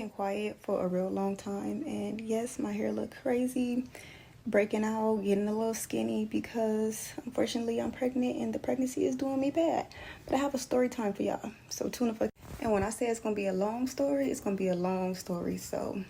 Been quiet for a real long time, and yes, my hair look crazy, breaking out, getting a little skinny because unfortunately I'm pregnant and the pregnancy is doing me bad. But I have a story time for y'all, so tune in for. And when I say it's gonna be a long story, it's gonna be a long story. So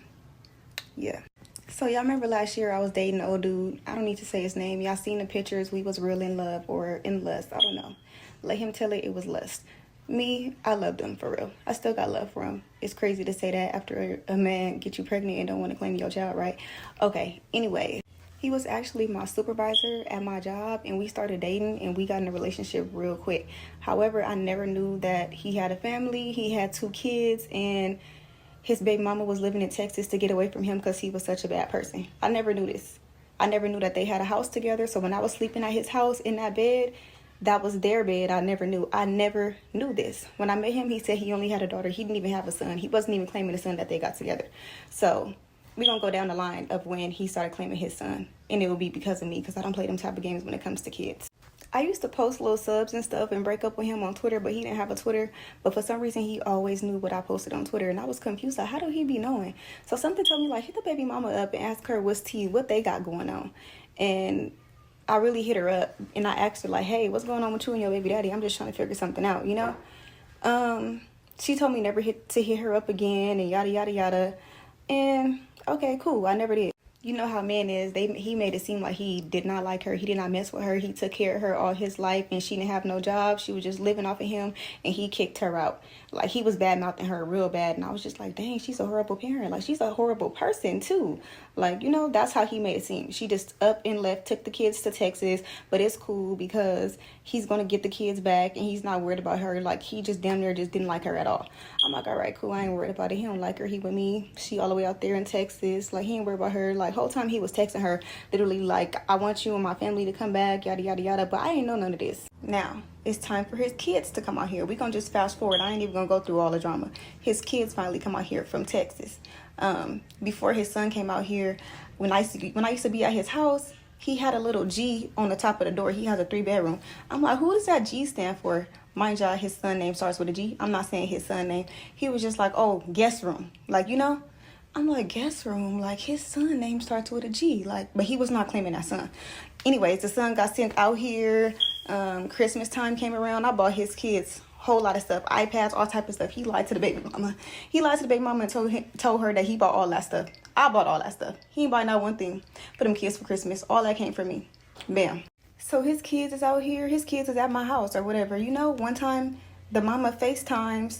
yeah. So y'all remember last year I was dating an old dude. I don't need to say his name. Y'all seen the pictures. We was real in love or in lust. I don't know. Let him tell it was lust. Me, I loved him for real. I still got love for him. It's crazy to say that after a man get you pregnant and don't want to claim your child, right? Okay, anyway. He was actually my supervisor at my job, and we started dating and we got in a relationship real quick. However, I never knew that he had a family. He had 2 kids, and his baby mama was living in Texas to get away from him because he was such a bad person. I never knew this. I never knew that they had a house together. So when I was sleeping at his house in that bed, that was their bed. I never knew this. When I met him, he said he only had a daughter. He didn't even have a son. He wasn't even claiming the son that they got together. So we're going to go down the line of when he started claiming his son. And it will be because of me, because I don't play them type of games when it comes to kids. I used to post little subs and stuff and break up with him on Twitter, but he didn't have a Twitter. But for some reason, he always knew what I posted on Twitter. And I was confused. Like, how do he be knowing? So something told me, like, hit the baby mama up and ask her what's tea, what they got going on. And I really hit her up and I asked her, like, hey, what's going on with you and your baby daddy? I'm just trying to figure something out, you know? She told me never to hit her up again and yada, yada, yada. And okay, cool. I never did. You know how men is. He made it seem like he did not like her. He did not mess with her. He took care of her all his life and she didn't have no job. She was just living off of him and he kicked her out. Like, he was bad-mouthing her real bad. And I was just like, dang, she's a horrible parent. Like, she's a horrible person too. Like, you know, that's how he made it seem. She just up and left, took the kids to Texas. But it's cool because he's going to get the kids back and he's not worried about her. Like, he just damn near just didn't like her at all. I'm like, all right, cool. I ain't worried about it. He don't like her. He with me. She all the way out there in Texas. Like, he ain't worried about her. Like, whole time he was texting her, literally like, I want you and my family to come back, yada, yada, yada. But I ain't know none of this. Now, it's time for his kids to come out here. We're going to just fast forward. I ain't even going to go through all the drama. His kids finally come out here from Texas. Before his son came out here, when I used to be at his house, he had a little G on the top of the door. He has a 3-bedroom. I'm like, who does that G stand for? Mind y'all, his son name starts with a G. I'm not saying his son name. He was just like, oh, guest room. Like, you know? I'm like, guest room? Like, his son name starts with a G. Like, but he was not claiming that son. Anyways, the son got sent out here. Christmas time came around. I bought his kids whole lot of stuff, iPads, all type of stuff. He lied to the baby mama. He lied to the baby mama and told her that he bought all that stuff. I bought all that stuff. He ain't buy not one thing for them kids for Christmas. All that came from me. Bam. So his kids is out here. His kids is at my house or whatever. You know, one time the mama FaceTimes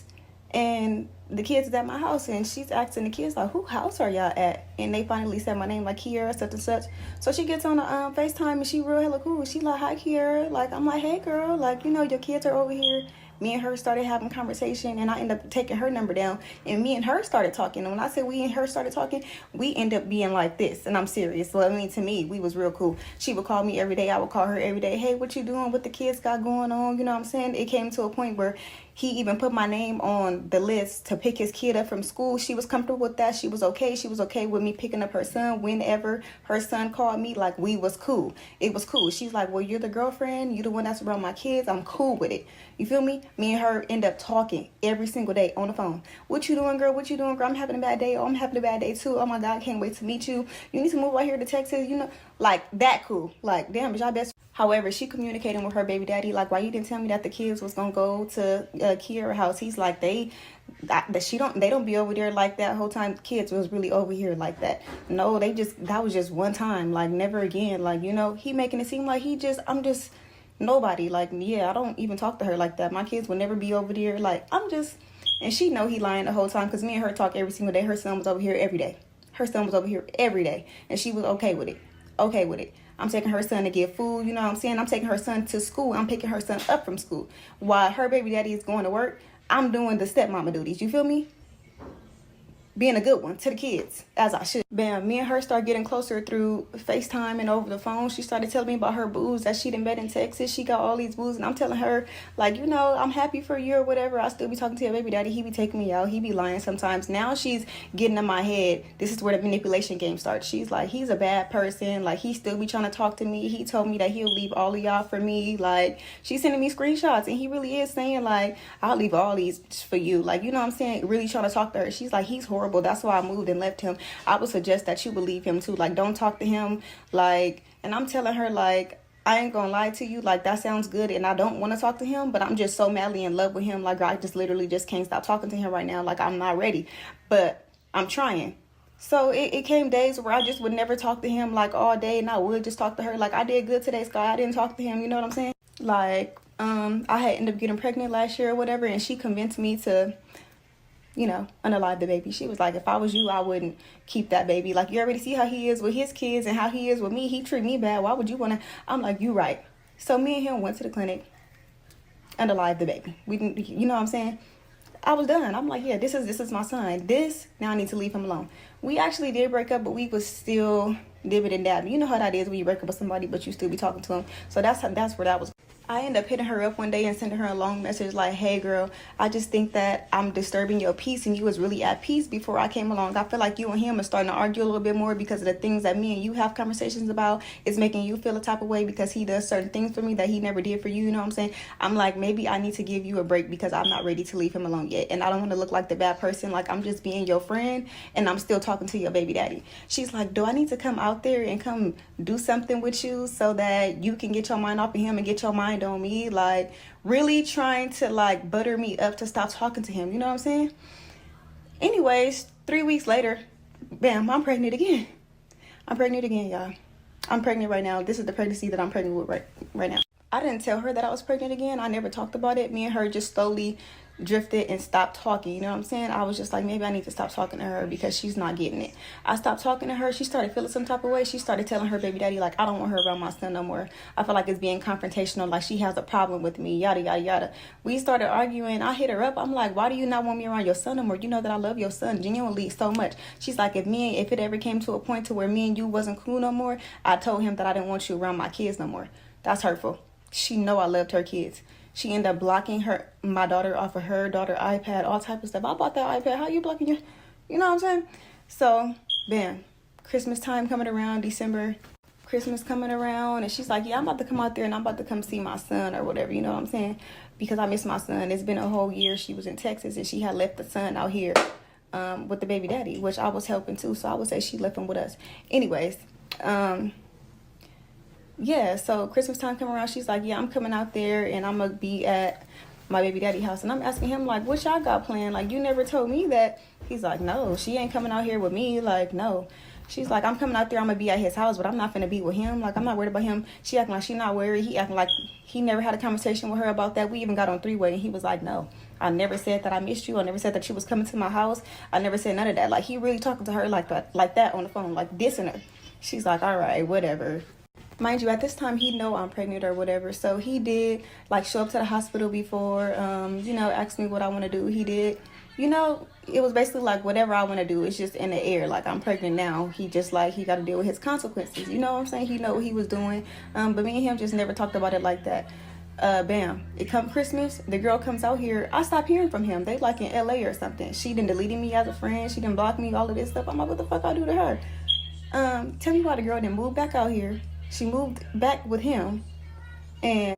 and the kids is at my house and she's asking the kids, like, who house are y'all at? And they finally said my name, like, Kiara, such and such. So she gets on the FaceTime and she real hella cool. She like, hi, Kiara. Like, I'm like, hey, girl. Like, you know, your kids are over here. Me and her started having conversation and I ended up taking her number down and me and her started talking. And when I say we and her started talking, we end up being like this. And I'm serious. So, I mean, to me, we was real cool. She would call me every day. I would call her every day. Hey, what you doing? What the kids got going on? You know what I'm saying? It came to a point where he even put my name on the list to pick his kid up from school. She was comfortable with that. She was okay. She was okay with me picking up her son whenever her son called me. Like, we was cool. It was cool. She's like, well, you're the girlfriend. You're the one that's around my kids. I'm cool with it. You feel me? Me and her end up talking every single day on the phone. What you doing, girl? What you doing, girl? I'm having a bad day. Oh, I'm having a bad day too. Oh my God, I can't wait to meet you. You need to move out here to Texas. You know, like that cool. Like, damn, bitch, I best. However, she communicating with her baby daddy, like, why you didn't tell me that the kids was gonna go to Kiara's house? He's like, they don't be over there like that whole time. The kids was really over here like that. No, that was just one time, like never again. Like, you know, he making it seem like I'm just nobody. Like, yeah, I don't even talk to her like that. My kids will never be over there. Like, and she know he lying the whole time because me and her talk every single day. Her son was over here every day. And she was okay with it. I'm taking her son to get food, you know what I'm saying? I'm taking her son to school. I'm picking her son up from school. While her baby daddy is going to work, I'm doing the stepmama duties. You feel me? Being a good one to the kids, as I should. Bam, me and her start getting closer through FaceTime and over the phone. She started telling me about her booze that she done met in Texas. She got all these booze, and I'm telling her, like, you know, I'm happy for you or whatever. I still be talking to your baby daddy. He be taking me out. He be lying sometimes. Now she's getting in my head. This is where the manipulation game starts. She's like, he's a bad person. Like, he still be trying to talk to me. He told me that he'll leave all of y'all for me. Like, she's sending me screenshots, and he really is saying, like, I'll leave all these for you. Like, you know what I'm saying? Really trying to talk to her. She's like, he's horrible. horrible. That's why I moved and left him. I would suggest that you would leave him too. Like, don't talk to him. Like, and I'm telling her, like, I ain't gonna lie to you, like, that sounds good and I don't want to talk to him, but I'm just so madly in love with him. Like, I just literally just can't stop talking to him right now. Like, I'm not ready, but I'm trying. So it came days where I just would never talk to him, like, all day, and I would just talk to her. Like, I did good today, Sky. I didn't talk to him, you know what I'm saying? Like, I had ended up getting pregnant last year or whatever, and she convinced me to, you know, unalive the baby. She was like, if I was you, I wouldn't keep that baby. Like, you already see how he is with his kids and how he is with me. He treat me bad. Why would you want to? I'm like, you right. So me and him went to the clinic, unalive the baby. We didn't, you know what I'm saying? I was done. I'm like, yeah, this is my son. Now I need to leave him alone. We actually did break up, but we was still dibbing and dabbing. You know how that is when you break up with somebody, but you still be talking to him. So that's where that was. I ended up hitting her up one day and sending her a long message like, hey girl, I just think that I'm disturbing your peace and you was really at peace before I came along. I feel like you and him are starting to argue a little bit more because of the things that me and you have conversations about. It's making you feel a type of way because he does certain things for me that he never did for you. You know what I'm saying? I'm like, maybe I need to give you a break because I'm not ready to leave him alone yet. And I don't want to look like the bad person. Like, I'm just being your friend and I'm still talking to your baby daddy. She's like, do I need to come out there and come do something with you so that you can get your mind off of him and get your mind on me? Like, really trying to like butter me up to stop talking to him, you know what I'm saying? Anyways, 3 weeks later, bam, I'm pregnant again. Y'all. I'm pregnant right now. This is the pregnancy that I'm pregnant with right now. I didn't tell her that I was pregnant again. I never talked about it. Me and her just slowly drifted and stopped talking. You know what I'm saying? I was just like, maybe I need to stop talking to her because she's not getting it. I stopped talking to her. She started feeling some type of way. She started telling her baby daddy, like, I don't want her around my son no more. I feel like it's being confrontational. Like, she has a problem with me, yada, yada, yada. We started arguing. I hit her up. I'm like, why do you not want me around your son no more? You know that I love your son genuinely so much. She's like, if it ever came to a point to where me and you wasn't cool no more, I told him that I didn't want you around my kids no more. That's hurtful. She know I loved her kids. She ended up blocking my daughter off of her daughter iPad, all type of stuff. I bought that iPad. How you blocking your, you know what I'm saying? So, bam, Christmas time coming around, December, Christmas coming around, and she's like, yeah, I'm about to come out there and I'm about to come see my son or whatever, you know what I'm saying? Because I miss my son. It's been a whole year. She was in Texas and she had left the son out here with the baby daddy, which I was helping too. So I would say she left him with us. Anyways, yeah, so Christmas time come around, she's like, yeah, I'm coming out there and I'm gonna be at my baby daddy house. And I'm asking him, like, what y'all got planned? Like, you never told me that. He's like, no, she ain't coming out here with me. Like, no. She's like, I'm coming out there, I'm gonna be at his house, but I'm not gonna be with him. Like, I'm not worried about him. She acting like she not worried. He acting like he never had a conversation with her about that. We even got on three-way and he was like, no, I never said that I missed you. I never said that you was coming to my house. I never said none of that. Like, he really talking to her like that on the phone, like dissing her. She's like, all right, whatever. Mind you, at this time, he know I'm pregnant or whatever. So he did, like, show up to the hospital before, you know, ask me what I want to do. He did, you know, it was basically like whatever I want to do. It's just in the air. Like, I'm pregnant now. He just, like, he got to deal with his consequences. You know what I'm saying? He know what he was doing. But me and him just never talked about it like that. Bam. It come Christmas. The girl comes out here. I stopped hearing from him. They, like, in LA or something. She done deleted me as a friend. She done blocked me, all of this stuff. I'm like, what the fuck I do to her? Tell me why the girl didn't move back out here. She moved back with him, and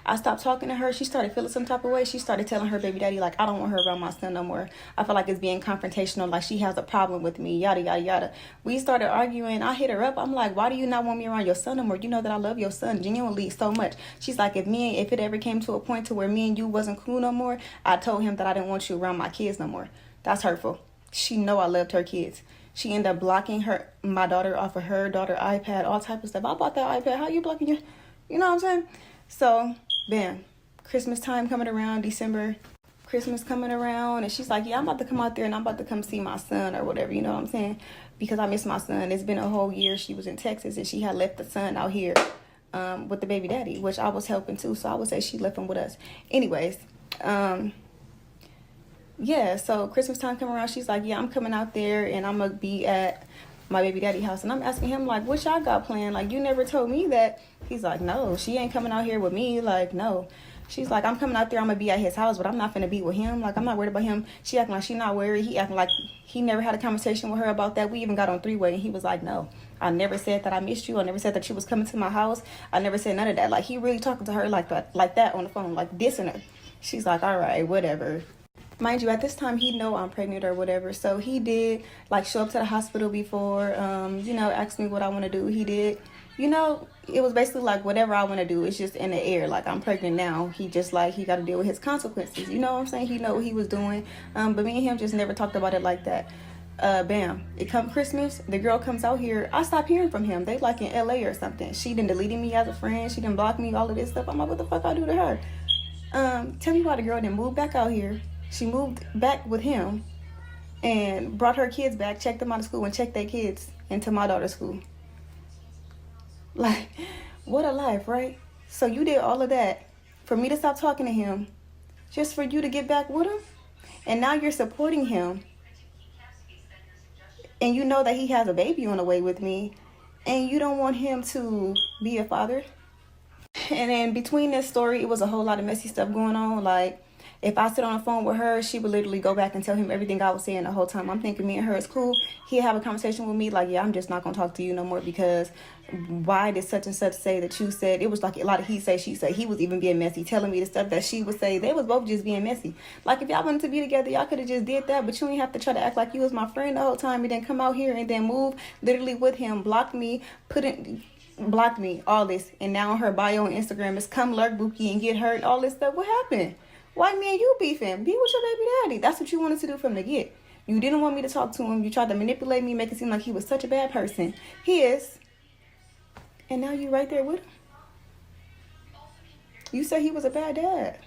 I stopped talking to her. She started feeling some type of way. She started telling her baby daddy, like, I don't want her around my son no more. I feel like it's being confrontational. Like, she has a problem with me, yada, yada, yada. We started arguing. I hit her up. I'm like, why do you not want me around your son no more? You know that I love your son genuinely so much. She's like, if it ever came to a point to where me and you wasn't cool no more, I told him that I didn't want you around my kids no more. That's hurtful. She know I loved her kids. She ended up blocking my daughter off of her daughter iPad, all type of stuff. I bought that iPad. How you blocking your, you know what I'm saying? So, bam, Christmas time coming around, December, Christmas coming around, and she's like, yeah, I'm about to come out there and I'm about to come see my son or whatever, you know what I'm saying? Because I miss my son. It's been a whole year. She was in Texas and she had left the son out here with the baby daddy, which I was helping too. So I would say she left him with us. Anyways, yeah, so Christmas time come around, she's like, yeah, I'm coming out there and I'm gonna be at my baby daddy house. And I'm asking him, like, what y'all got planned? Like, you never told me that. He's like, no, she ain't coming out here with me. Like, no. She's like, I'm coming out there, I'm gonna be at his house, but I'm not gonna be with him. Like, I'm not worried about him. She acting like she not worried. He acting like he never had a conversation with her about that. We even got on three-way and he was like, no, I never said that I missed you. I never said that you was coming to my house. I never said none of that. Like, he really talking to her like that on the phone, like dissing her. She's like, all right, whatever. Mind you, at this time, he know I'm pregnant or whatever. So he did, like, show up to the hospital before, ask me what I want to do. He did. It was basically like whatever I want to do. It's just in the air. Like, I'm pregnant now. He just, like, he got to deal with his consequences. You know what I'm saying? He know what he was doing. But me and him just never talked about it like that. Bam. It come Christmas. The girl comes out here. I stopped hearing from him. They like in LA or something. She done deleted me as a friend. She done blocked me, all of this stuff. I'm like, what the fuck I do to her? Tell me why the girl didn't move back out here. She moved back with him and brought her kids back, checked them out of school, and checked their kids into my daughter's school. Like, what a life, right? So you did all of that for me to stop talking to him, just for you to get back with him? And now you're supporting him. And you know that he has a baby on the way with me, and you don't want him to be a father? And then between this story, it was a whole lot of messy stuff going on. Like, if I sit on the phone with her, she would literally go back and tell him everything I was saying the whole time. I'm thinking me and her is cool. He'd have a conversation with me like, yeah, I'm just not going to talk to you no more because why did such and such say that you said? It was like a lot of he say, she say. He was even being messy, telling me the stuff that she would say. They was both just being messy. Like, if y'all wanted to be together, y'all could have just did that, but you ain't have to try to act like you was my friend the whole time and then come out here and then move literally with him, block me, blocked me, all this. And now on her bio on Instagram is come lurk Bookie and get hurt, all this stuff. What happened? Why me and you beefing? Be with your baby daddy. That's what you wanted to do from the get. You didn't want me to talk to him. You tried to manipulate me, make it seem like he was such a bad person. He is. And now you right there with him. You said he was a bad dad.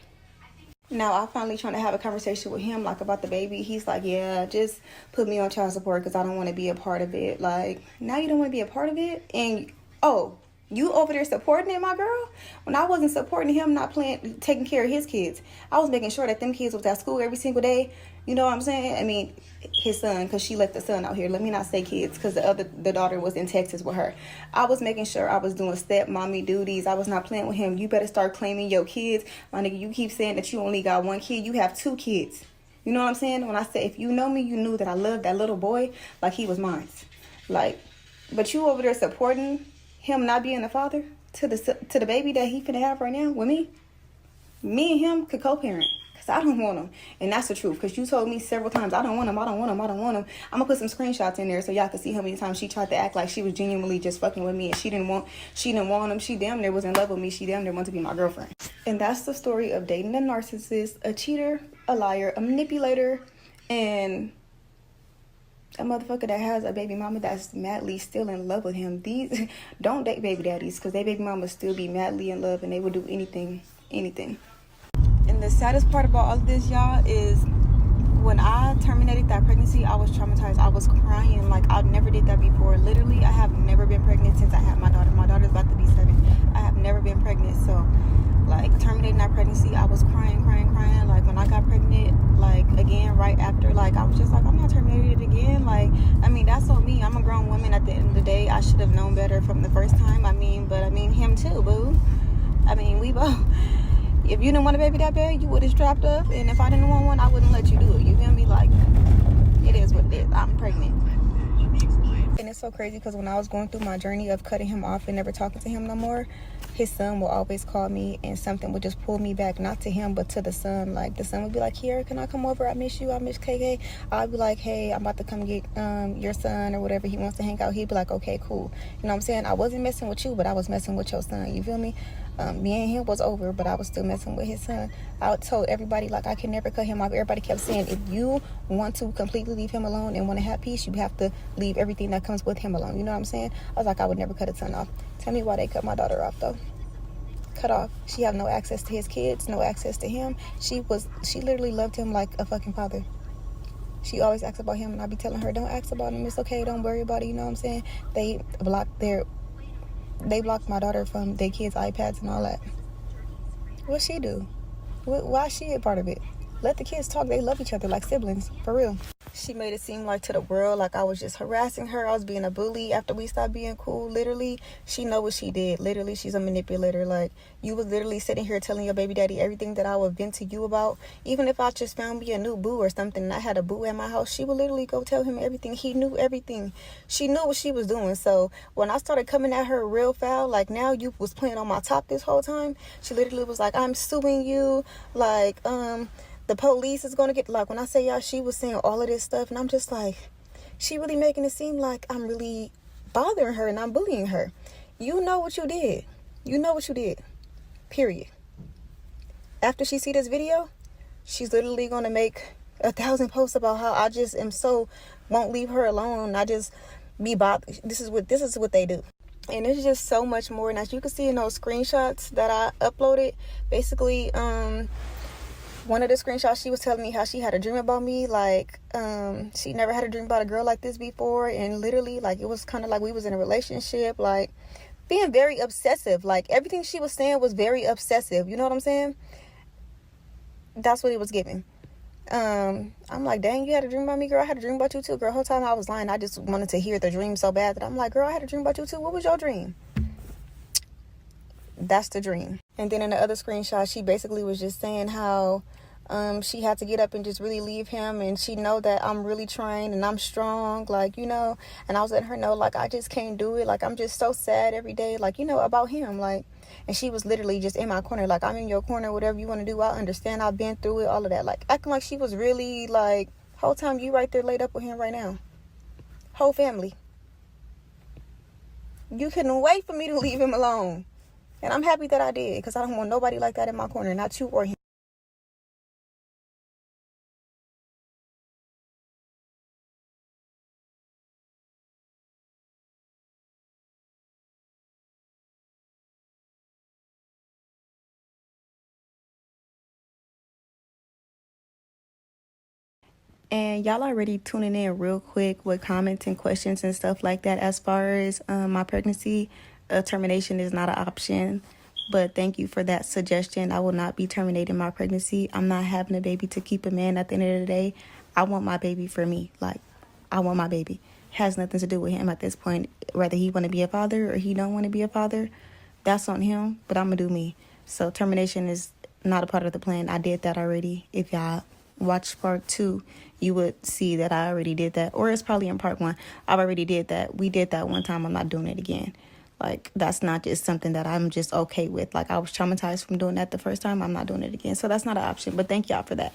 Now I'm finally trying to have a conversation with him, like, about the baby. He's like, yeah, just put me on child support because I don't want to be a part of it. Like, now you don't want to be a part of it? And, oh, you over there supporting it, my girl? When I wasn't supporting him, not taking care of his kids, I was making sure that them kids was at school every single day. You know what I'm saying? I mean, his son, because she left the son out here. Let me not say kids, because the daughter was in Texas with her. I was making sure I was doing step mommy duties. I was not playing with him. You better start claiming your kids. My nigga, you keep saying that you only got one kid. You have two kids. You know what I'm saying? When I say, if you know me, you knew that I loved that little boy like he was mine. Like, but you over there supporting him not being a father to the baby that he finna have right now with me? Me and him could co-parent. Because I don't want him. And that's the truth. Because you told me several times, I don't want him, I don't want him, I don't want him. I'm going to put some screenshots in there so y'all can see how many times she tried to act like she was genuinely just fucking with me. And she didn't want him. She damn near was in love with me. She damn near wanted to be my girlfriend. And that's the story of dating a narcissist, a cheater, a liar, a manipulator, and a motherfucker that has a baby mama that's madly still in love with him. These don't date baby daddies, because they baby mamas still be madly in love and they would do anything. And the saddest part about all of this, y'all, is when I terminated that pregnancy, I was traumatized. I was crying like I never did that before. Literally, I have never been pregnant since I had my daughter. My daughter's about to be 7. I have never been pregnant. So, like, terminating that pregnancy, I was crying. Like, when I got pregnant, like, again, right after, like, I was just like, I'm not terminating it again. Like, I mean, that's on me. I'm a grown woman at the end of the day. I should have known better from the first time. But him too, boo. I mean, we both. If you didn't want a baby that bad, you would have strapped up. And if I didn't want one, I wouldn't let you do it. You feel me? Like, it is what it is. I'm pregnant. And it's so crazy because when I was going through my journey of cutting him off and never talking to him no more, his son will always call me and something would just pull me back, not to him, but to the son. Like, the son would be like, here, can I come over? I miss you. I miss KK. I'd be like, hey, I'm about to come get your son or whatever. He wants to hang out. He'd be like, okay, cool. You know what I'm saying? I wasn't messing with you, but I was messing with your son. You feel me? Me and him was over, but I was still messing with his son. I told everybody, like, I can never cut him off. Everybody kept saying, if you want to completely leave him alone and want to have peace, you have to leave everything that comes with him alone. You know what I'm saying? I was like, I would never cut a son off. Tell me why they cut my daughter off, though. Cut off. She have no access to his kids, no access to him. She literally loved him like a fucking father. She always asks about him, and I be telling her, don't ask about him. It's okay. Don't worry about it. You know what I'm saying? They blocked my daughter from their kids' iPads and all that. What she do? Why is she a part of it? Let the kids talk. They love each other like siblings, for real. She made it seem like to the world like I was just harassing her. I was being a bully after we stopped being cool. Literally, she know what she did. Literally, she's a manipulator. Like, you was literally sitting here telling your baby daddy everything that I would vent to you about. Even if I just found me a new boo or something and I had a boo at my house, she would literally go tell him everything. He knew everything. She knew what she was doing. So when I started coming at her real foul, like, now you was playing on my top this whole time, she literally was like, I'm suing you. Like, The police is gonna get, like, when I say y'all, she was saying all of this stuff, and I'm just like, she really making it seem like I'm really bothering her and I'm bullying her. You know what you did. You know what you did. Period. After she see this video, she's literally gonna make 1,000 posts about how I just am so won't leave her alone. I just be bothered. This is what they do. And it's just so much more. And as you can see in those screenshots that I uploaded, basically, one of the screenshots, she was telling me how she had a dream about me. Like, she never had a dream about a girl like this before. And literally, like, it was kind of like we was in a relationship, like, being very obsessive. Like, everything she was saying was very obsessive. You know what I'm saying? That's what it was giving. I'm like, dang, you had a dream about me, girl? I had a dream about you too, girl. The whole time I was lying, I just wanted to hear the dream so bad that I'm like, girl, I had a dream about you too. What was your dream? That's the dream. And then in the other screenshot, she basically was just saying how she had to get up and just really leave him, and she know that I'm really trying and I'm strong, like, you know. And I was letting her know, like, I just can't do it, like, I'm just so sad every day, like, you know, about him, like. And she was literally just in my corner, like, I'm in your corner, whatever you want to do, I understand, I've been through it, all of that, like, acting like she was really, like, whole time you right there laid up with him right now, whole family. You couldn't wait for me to leave him alone. And I'm happy that I did, because I don't want nobody like that in my corner, not you or him. And y'all already tuning in real quick with comments and questions and stuff like that. As far as my pregnancy, termination is not an option. But thank you for that suggestion. I will not be terminating my pregnancy. I'm not having a baby to keep a man at the end of the day. I want my baby for me. Like, I want my baby. Has nothing to do with him at this point. Whether he want to be a father or he don't want to be a father, that's on him. But I'm going to do me. So termination is not a part of the plan. I did that already. If y'all watch part 2, you would see that I already did that. Or it's probably in part 1. I've already did that. We did that one time. I'm not doing it again. Like, that's not just something that I'm just okay with. Like, I was traumatized from doing that the first time. I'm not doing it again. So that's not an option. But thank y'all for that.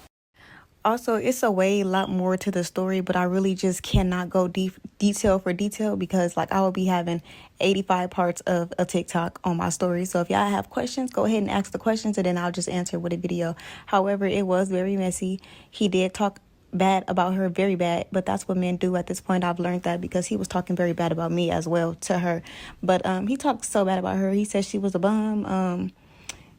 Also, it's a lot more to the story, but I really just cannot go detail for detail, because like I will be having 85 parts of a TikTok on my story. So if y'all have questions, go ahead and ask the questions, and then I'll just answer with a video. However, it was very messy. He did talk bad about her, very bad, but that's what men do at this point. I've learned that, because he was talking very bad about me as well to her. But he talked so bad about her. He said she was a bum.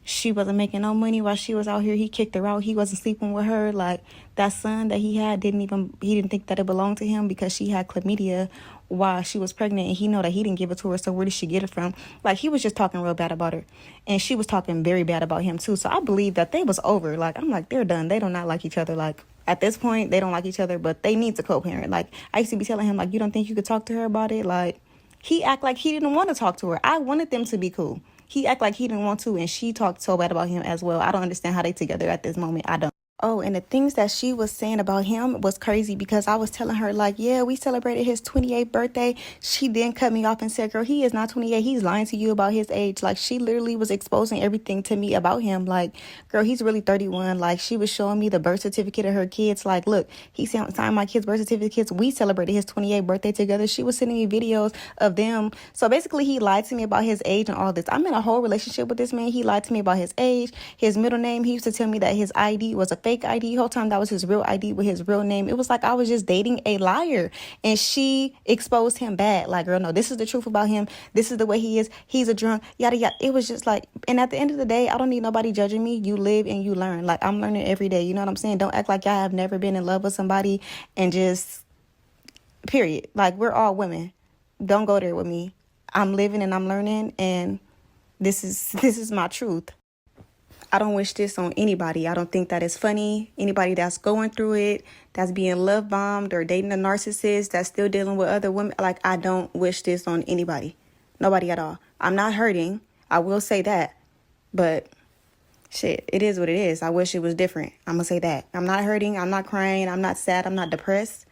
She wasn't making no money while she was out here. He kicked her out. He wasn't sleeping with her. Like, that son that he had he didn't think that it belonged to him, because she had chlamydia while she was pregnant, and he know that he didn't give it to her. So where did she get it from? Like, he was just talking real bad about her, and she was talking very bad about him too. So I believe that they was over. Like, I'm like, they're done. They do not like each other. Like, at this point, they don't like each other, but they need to co-parent. Like, I used to be telling him, like, you don't think you could talk to her about it? Like, he act like he didn't want to talk to her. I wanted them to be cool. He act like he didn't want to, and she talked so bad about him as well. I don't understand how they together at this moment. I don't. Oh, and the things that she was saying about him was crazy, because I was telling her, like, yeah, we celebrated his 28th birthday. She then cut me off and said, girl, he is not 28. He's lying to you about his age. Like, she literally was exposing everything to me about him. Like, girl, he's really 31. Like, she was showing me the birth certificate of her kids. Like, look, he signed my kids' birth certificates. We celebrated his 28th birthday together. She was sending me videos of them. So basically, he lied to me about his age and all this. I'm in a whole relationship with this man. He lied to me about his age, his middle name. He used to tell me that his ID was a fake ID. Whole time that was his real ID with his real name. It was like I was just dating a liar, and she exposed him bad. Like, girl, no, this is the truth about him. This is the way he is. He's a drunk, yada yada. It was just like, and at the end of the day, I don't need nobody judging me. You live and you learn. Like, I'm learning every day. You know what I'm saying? Don't act like y'all have never been in love with somebody, and just period. Like, we're all women. Don't go there with me. I'm living and I'm learning, and this is my truth. I don't wish this on anybody. I don't think that it's funny. Anybody that's going through it, that's being love bombed or dating a narcissist, that's still dealing with other women. Like, I don't wish this on anybody. Nobody at all. I'm not hurting. I will say that. But shit, it is what it is. I wish it was different. I'm going to say that. I'm not hurting. I'm not crying. I'm not sad. I'm not depressed.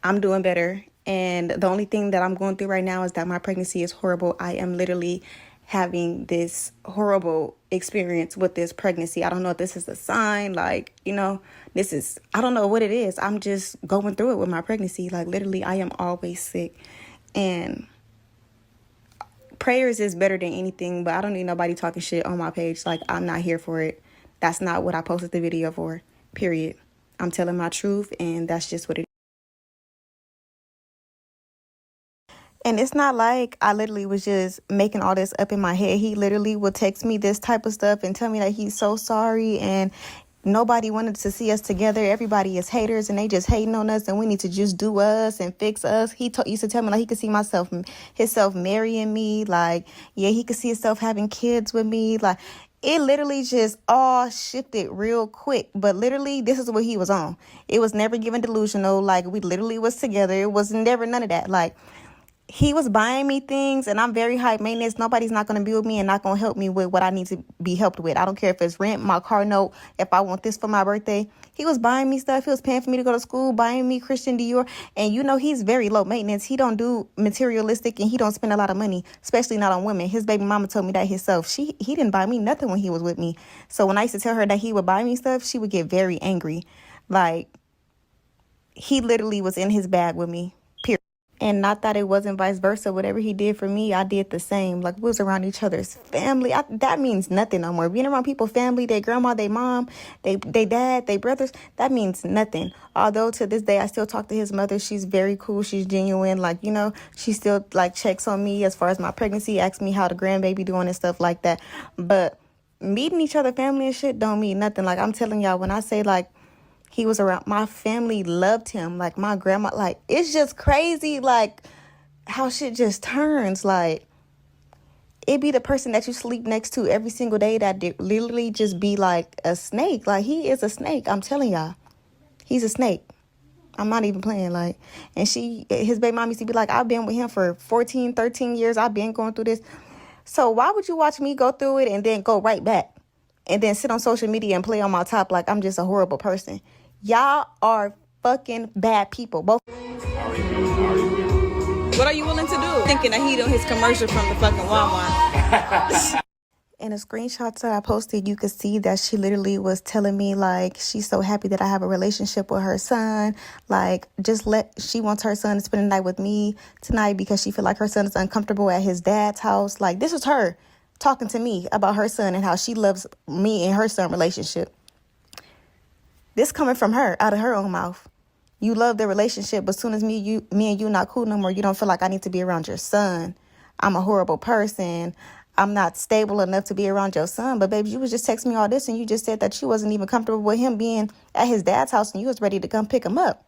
I'm doing better. And the only thing that I'm going through right now is that my pregnancy is horrible. I am literally having this horrible experience with this pregnancy. I don't know if this is a sign, like, I don't know what it is. I'm just going through it with my pregnancy. Like, literally, I am always sick. And prayers is better than anything, but I don't need nobody talking shit on my page. Like, I'm not here for it. That's not what I posted the video for, period. I'm telling my truth, and that's just what it is. And it's not like I literally was just making all this up in my head. He literally would text me this type of stuff and tell me that he's so sorry and nobody wanted to see us together. Everybody is haters and they just hating on us and we need to just do us and fix us. He used to tell me like he could see himself marrying me. Like, yeah, he could see himself having kids with me. Like, it literally just all shifted real quick. But literally, this is what he was on. It was never given delusional. Like, we literally was together. It was never none of that. Like, he was buying me things, and I'm very high maintenance. Nobody's not going to be with me and not going to help me with what I need to be helped with. I don't care if it's rent, my car note, if I want this for my birthday. He was buying me stuff. He was paying for me to go to school, buying me Christian Dior. And, he's very low maintenance. He don't do materialistic, and he don't spend a lot of money, especially not on women. His baby mama told me that himself. He didn't buy me nothing when he was with me. So when I used to tell her that he would buy me stuff, she would get very angry. Like, he literally was in his bag with me. And not that it wasn't vice versa. Whatever he did for me, I did the same. Like, we was around each other's family. That means nothing no more. Being around people's family, their grandma, their mom, they dad, their brothers, that means nothing. Although to this day, I still talk to his mother. She's very cool. She's genuine. Like, she still, like, checks on me as far as my pregnancy, asks me how the grandbaby doing and stuff like that. But meeting each other family and shit don't mean nothing. Like, I'm telling y'all, when I say, like, he was around, my family loved him. Like, my grandma, like, it's just crazy, like, how shit just turns. Like, it be the person that you sleep next to every single day that literally just be like a snake. Like, he is a snake. I'm telling y'all, he's a snake. I'm not even playing. Like, and his baby mom used to be like, I've been with him for 14, 13 years. I've been going through this. So why would you watch me go through it and then go right back and then sit on social media and play on my top like I'm just a horrible person? Y'all are fucking bad people. Both. What are you willing to do? Thinking that he doing his commercial from the fucking Walmart. In the screenshots that I posted, you could see that she literally was telling me, like, she's so happy that I have a relationship with her son. Like, she wants her son to spend the night with me tonight because she feel like her son is uncomfortable at his dad's house. Like, this is her talking to me about her son and how she loves me and her son relationship. This coming from her, out of her own mouth. You love the relationship, but as soon as me and you not cool no more, you don't feel like I need to be around your son. I'm a horrible person. I'm not stable enough to be around your son. But baby, you was just texting me all this and you just said that you wasn't even comfortable with him being at his dad's house and you was ready to come pick him up.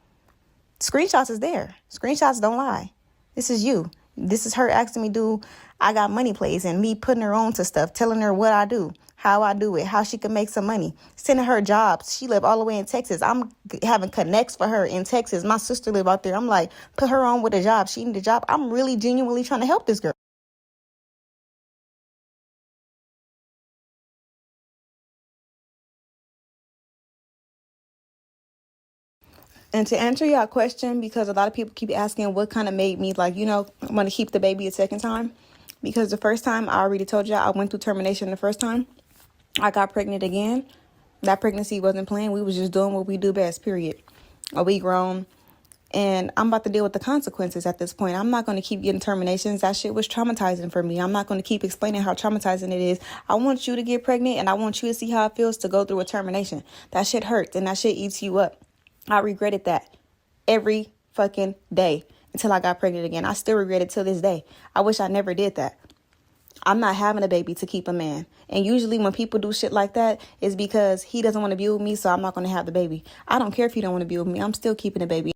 Screenshots is there. Screenshots don't lie. This is you. This is her asking me, do I got money plays, and me putting her on to stuff, telling her what I do, how I do it, how she can make some money, sending her jobs. She live all the way in Texas. I'm having connects for her in Texas. My sister live out there. I'm like, put her on with a job. She need a job. I'm really genuinely trying to help this girl. And to answer your question, because a lot of people keep asking what kind of made me, like, want to keep the baby a second time. Because the first time, I already told you, I went through termination the first time. I got pregnant again. That pregnancy wasn't planned. We was just doing what we do best, period. We grown. And I'm about to deal with the consequences at this point. I'm not going to keep getting terminations. That shit was traumatizing for me. I'm not going to keep explaining how traumatizing it is. I want you to get pregnant, and I want you to see how it feels to go through a termination. That shit hurts, and that shit eats you up. I regretted that every fucking day until I got pregnant again. I still regret it till this day. I wish I never did that. I'm not having a baby to keep a man. And usually when people do shit like that, it's because he doesn't want to be with me, so I'm not going to have the baby. I don't care if you don't want to be with me. I'm still keeping the baby.